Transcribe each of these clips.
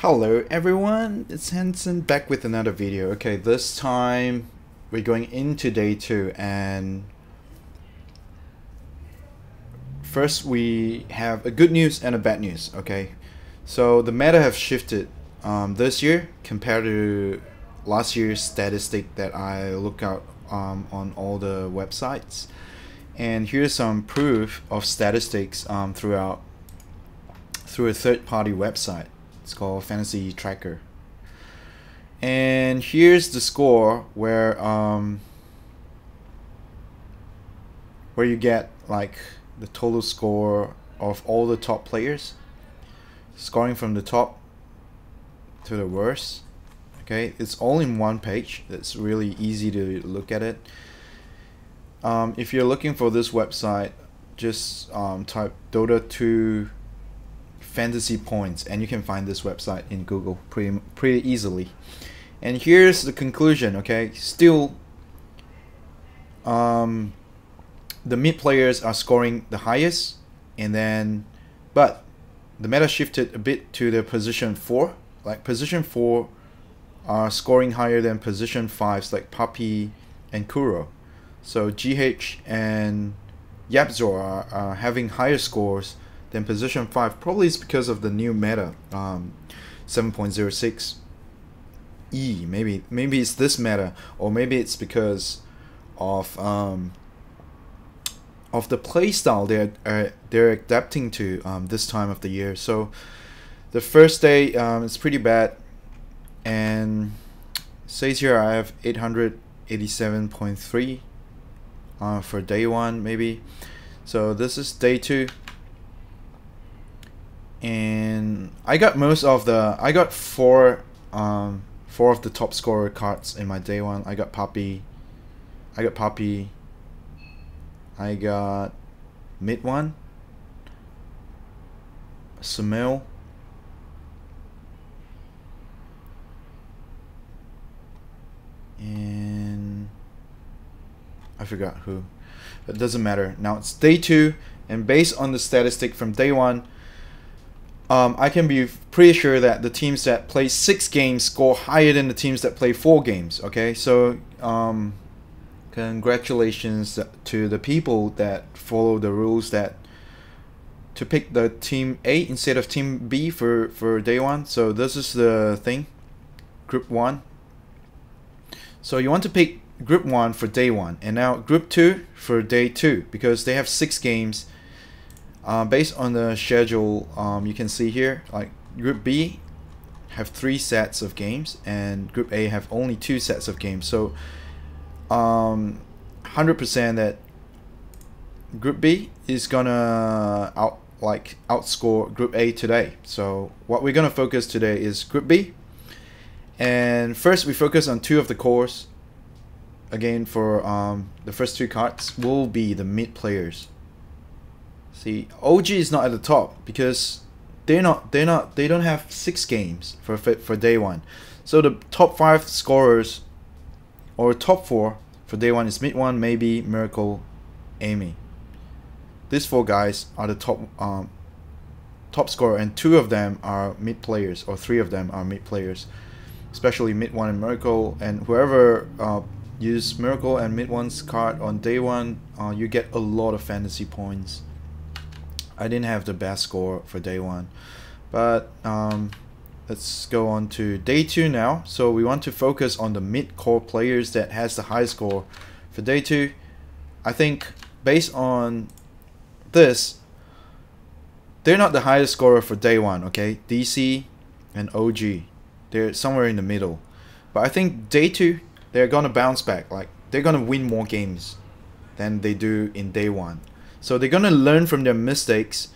Hello everyone, it's Hanson back with another video. Okay, this time we're going into day 2, and first we have a good news and a bad news. Okay, so the meta have shifted this year compared to last year's statistic that I look out on all the websites, and here's some proof of statistics through a third-party website. It's called Fantasy Tracker, and here's the score where you get like the total score of all the top players, scoring from the top to the worst. Okay, it's all in one page. It's really easy to look at it. If you're looking for this website, just type Dota 2 fantasy points and you can find this website in Google pretty easily. And here's the conclusion. Okay, still the mid players are scoring the highest, and then but the meta shifted a bit to the position 4. Like position 4 are scoring higher than position 5s like Puppy and Kuro. So GH and Yapzor are having higher scores than position 5. Probably it's because of the new meta 7.06 E. Maybe it's this meta, or maybe it's because of the playstyle they're adapting to this time of the year. So the first day it's pretty bad, and says here I have 887.3 for day 1 maybe. So this is day 2. And I got I got four of the top scorer cards in my day 1. I got Puppy, I got mid 1, Samil, and I forgot who. It doesn't matter. Now it's day 2, and based on the statistic from day 1, I can be pretty sure that the teams that play 6 games score higher than the teams that play 4 games. Okay, so congratulations to the people that follow the rules to pick the team A instead of team B for day 1. So this is the thing, group 1. So you want to pick group 1 for day 1, and now group 2 for day 2, because they have 6 games. Based on the schedule, you can see here, like Group B have 3 sets of games, and Group A have only 2 sets of games. So 100% that Group B is gonna outscore Group A today. So what we're gonna focus today is Group B, and first we focus on 2 of the cores. Again, for the first 2 cards will be the mid players. See, OG is not at the top because they don't have 6 games for day 1. So the top 5 scorers, or top 4 for day 1, is mid 1, maybe Miracle, Amy. These 4 guys are the top scorer, and 2 of them are mid players, or 3 of them are mid players, especially mid 1 and Miracle. And whoever use Miracle and mid 1's card on day 1, you get a lot of fantasy points. I didn't have the best score for day 1, but let's go on to day 2 now. So we want to focus on the mid-core players that has the high score for day 2. I think based on this, they're not the highest scorer for day 1. Okay, DC and OG, they're somewhere in the middle. But I think day 2, they're gonna bounce back. Like, they're gonna win more games than they do in day 1. So they're gonna learn from their mistakes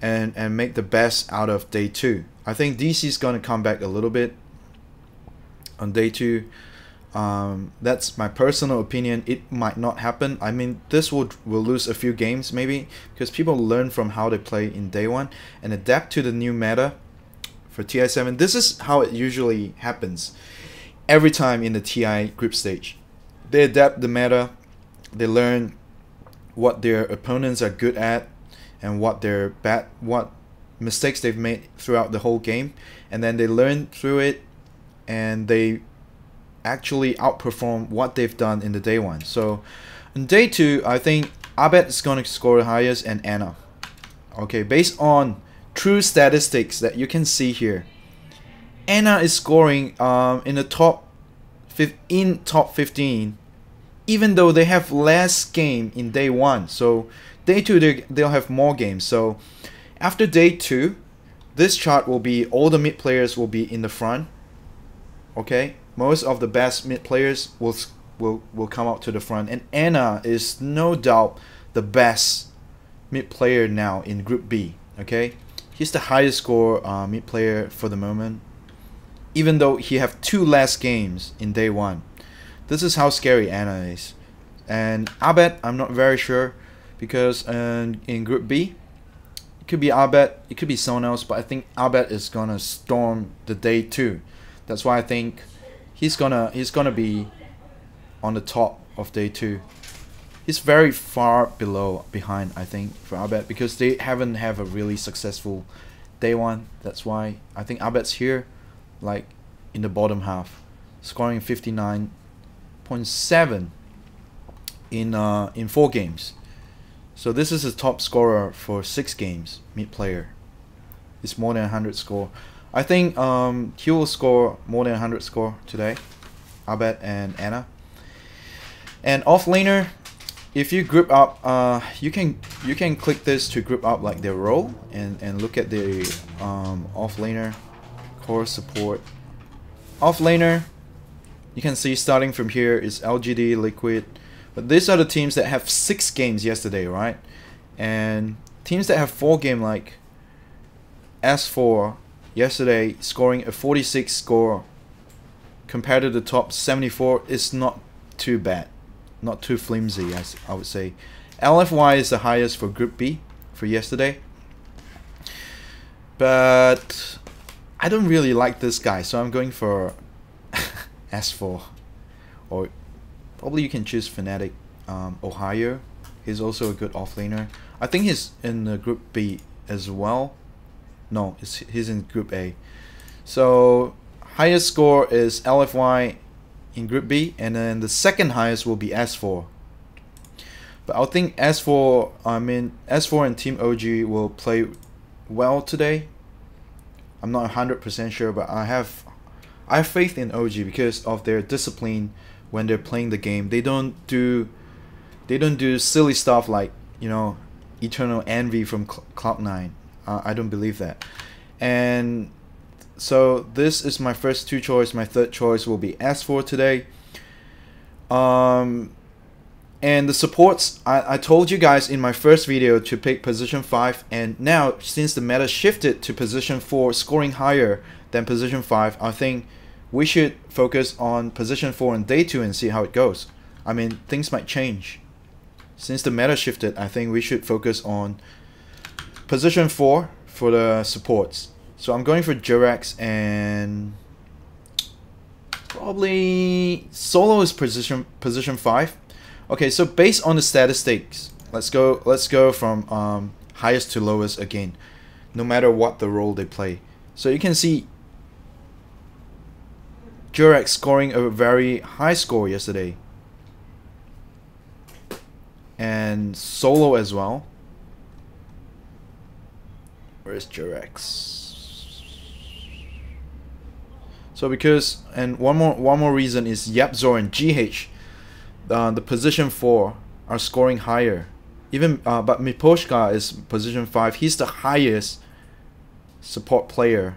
and make the best out of day 2. I think DC is gonna come back a little bit on day 2. That's my personal opinion. It might not happen. I mean, this will lose a few games maybe, because people learn from how they play in day 1 and adapt to the new meta for TI7. This is how it usually happens every time in the TI group stage. They adapt the meta, they learn what their opponents are good at and what they're bad, what mistakes they've made throughout the whole game, and then they learn through it, and they actually outperform what they've done in the day 1. So in day 2, I think Abed is going to score the highest, and Anna. Okay, based on true statistics that you can see here, Anna is scoring in the top 15, even though they have less game in day 1. So day 2 they'll have more games. So after day 2, this chart will be all the mid players will be in the front. Okay, most of the best mid players will come out to the front, and Anna is no doubt the best mid player now in Group B. Okay, he's the highest score mid player for the moment, even though he have 2 less games in day 1. This is how scary Anna is. And Abed, I'm not very sure, because in Group B, it could be Abed, it could be someone else, but I think Abed is gonna storm the day 2. That's why I think he's gonna be on the top of day 2. He's very far behind, I think, for Abed, because they haven't have a really successful day 1. That's why I think Abed's here, like in the bottom half, scoring 59.7 in 4 games. So this is the top scorer for 6 games, mid player. It's more than 100 score. I think he will score more than 100 score today, Abed and Anna. And offlaner, if you group up, you can click this to group up like their role, and look at the offlaner, core support. Offlaner, you can see starting from here is LGD, Liquid, but these are the teams that have 6 games yesterday, right? And teams that have 4 games like S4 yesterday, scoring a 46 score compared to the top 74 is not too bad, not too flimsy, as I would say. LFY is the highest for Group B for yesterday, but I don't really like this guy, so I'm going for S4, or probably you can choose Fnatic. Ohio, he's also a good offlaner. I think he's in the Group B as well. No, he's in Group A. So highest score is LFY in Group B, and then the second highest will be S4. But I think S4 and Team OG will play well today. I'm not 100% sure, but I have faith in OG because of their discipline when they're playing the game. They don't do silly stuff like, you know, Eternal Envy from Cloud9. I don't believe that. And so this is my first 2 choice. My third choice will be S4 today. And the supports, I told you guys in my first video to pick position 5, and now since the meta shifted to position 4, scoring higher than position 5, I think we should focus on position 4 in day 2 and see how it goes. I mean, things might change. Since the meta shifted, I think we should focus on position 4 for the supports. So I'm going for Jurex, and probably Solo is position 5. Okay, so based on the statistics, let's go from highest to lowest again, no matter what the role they play. So you can see Jurex scoring a very high score yesterday, and Solo as well. Where's Jurex? So because, and one more reason is Yapzor and GH, the position 4 are scoring higher. Even but Miposhka is position 5. He's the highest support player.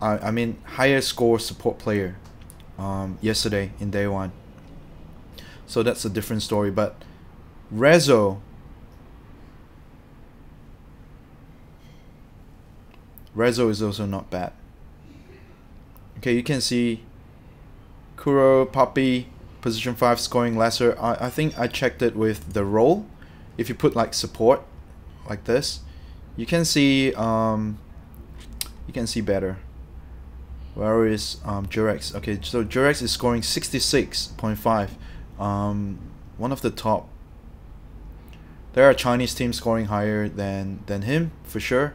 I mean highest score support player yesterday in day 1. So that's a different story. But Rezo is also not bad. Okay, you can see Kuro, Puppy, position 5 scoring lesser. I think I checked it with the role. If you put like support like this, you can see better. Where is Jurex? Okay, so Jurex is scoring 66.5. One of the top. There are Chinese teams scoring higher than him for sure.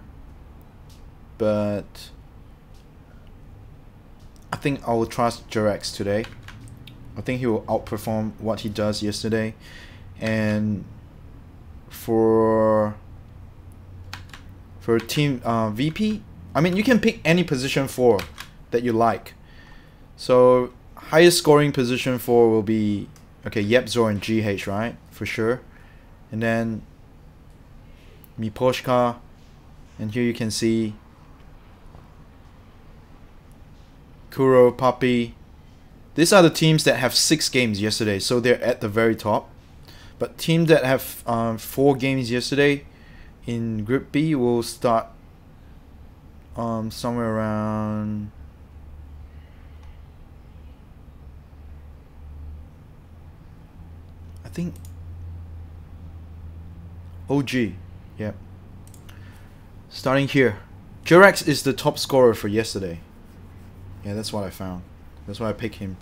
but I think I will trust Jurex today. I think he will outperform what he does yesterday. And for team VP, I mean, you can pick any position 4 that you like. So highest scoring position 4 will be, okay, Yepzor and GH, right? For sure. And then Miposhka, and here you can see Kuro, Papi. These are the teams that have 6 games yesterday, so they're at the very top. But teams that have 4 games yesterday in Group B will start somewhere around I think OG, yeah. Starting here, Jurex is the top scorer for yesterday. Yeah, that's what I found. That's why I picked him.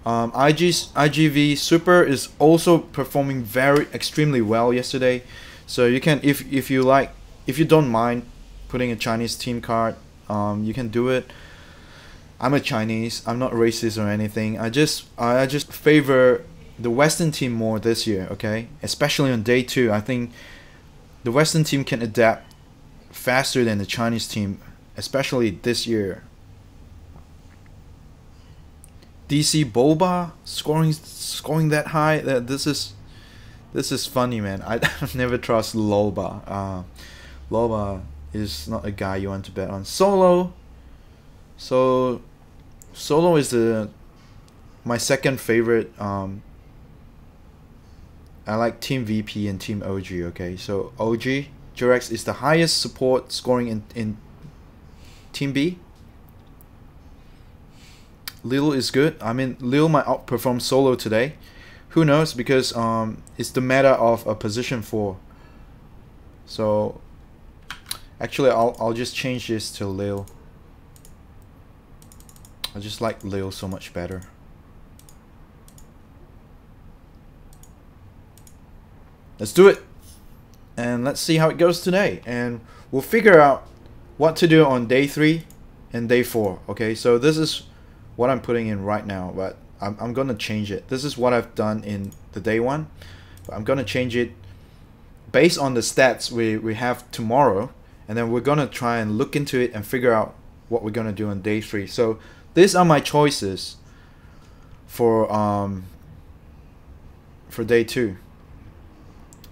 IGV Super is also performing extremely well yesterday. So you can, if you like, if you don't mind putting a Chinese team card, you can do it. I'm a Chinese. I'm not racist or anything. I just favor the Western team more this year. Okay, especially on day 2. I think the Western team can adapt faster than the Chinese team, especially this year. DC Boba scoring that high. This is funny, man. I never trust Loba. Loba is not a guy you want to bet on. Solo. So Solo is my second favorite. I like Team VP and Team OG. Okay, so OG Jurex is the highest support scoring in Team B. Lil is good. I mean, Lil might outperform Solo today. Who knows? Because it's the meta of a position 4. So actually, I'll just change this to Lil. I just like Lil so much better. Let's do it, and let's see how it goes today, and we'll figure out what to do on day 3 and day 4. Okay, so this is what I'm putting in right now, but I'm gonna change it. This is what I've done in the day 1, but I'm gonna change it based on the stats we have tomorrow, and then we're gonna try and look into it and figure out what we're gonna do on day 3. So these are my choices for day 2.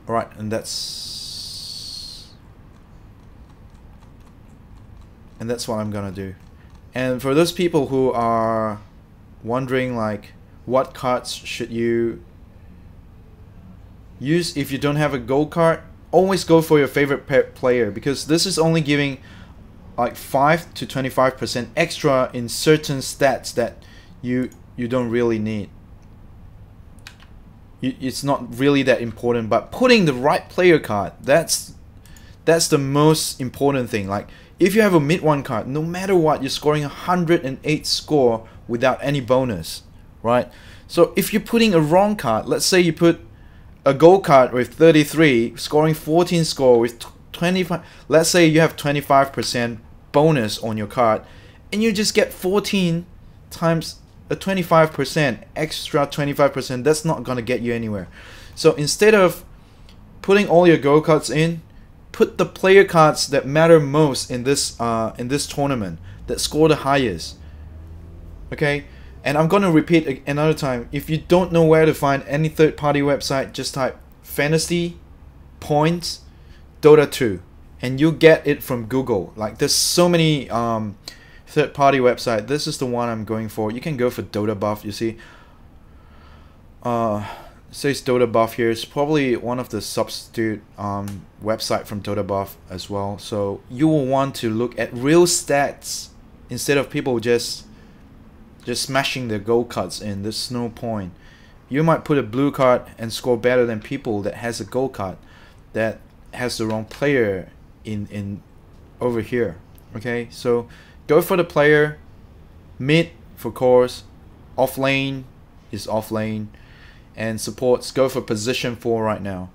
All right, and that's what I'm gonna do. And for those people who are wondering, like, what cards should you use if you don't have a gold card, always go for your favorite player, because this is only giving like 5 to 25% extra in certain stats that you don't really need. It's not really that important, but putting the right player card, that's the most important thing. Like, if you have a mid 1 card, no matter what, you're scoring 108 score without any bonus, right? So if you're putting a wrong card, let's say you put a gold card with 33, scoring 14 score with 25, let's say you have 25% bonus on your card, and you just get 14 times a 25%, extra 25%, that's not gonna get you anywhere. So instead of putting all your gold cards in, put the player cards that matter most in this tournament, that score the highest. Okay, and I'm gonna repeat another time. If you don't know where to find any third-party website, just type Fantasy Points Dota 2, and you get it from Google. Like, there's so many third-party website. This is the one I'm going for. You can go for Dota Buff. You see, says Dota Buff here. It's probably one of the substitute website from Dota Buff as well. So you will want to look at real stats instead of people just smashing their gold cards in. There's no point. You might put a blue card and score better than people that has a gold card that has the wrong player in over here. Okay, so go for the player. Mid for course, off lane is off lane, and supports go for position 4 right now.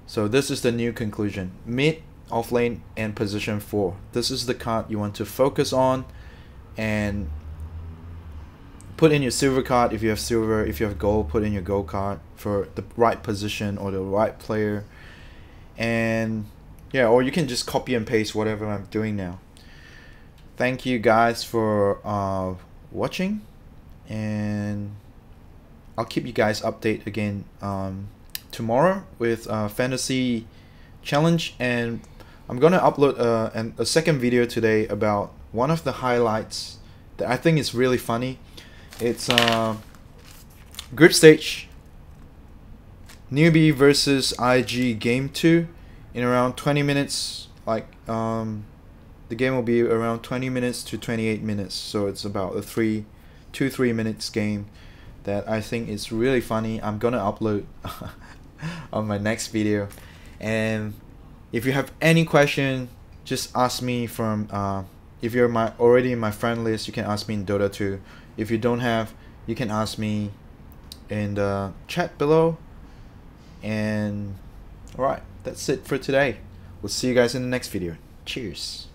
So this is the new conclusion. Mid offlane, and position 4. This is the card you want to focus on, and put in your silver card if you have silver. If you have gold, put in your gold card for the right position or the right player. And yeah, or you can just copy and paste whatever I'm doing now. Thank you guys for watching, and I'll keep you guys updated again tomorrow with fantasy challenge, and I'm gonna upload a second video today about one of the highlights that I think is really funny. It's group stage newbie versus IG game 2 in around 20 minutes. Like the game will be around 20 minutes to 28 minutes, so it's about a 3 minutes game that I think is really funny. I'm gonna upload on my next video, and if you have any question, just ask me from if you're already in my friend list, you can ask me in Dota 2. If you don't have, you can ask me in the chat below. And alright, that's it for today. We'll see you guys in the next video. Cheers.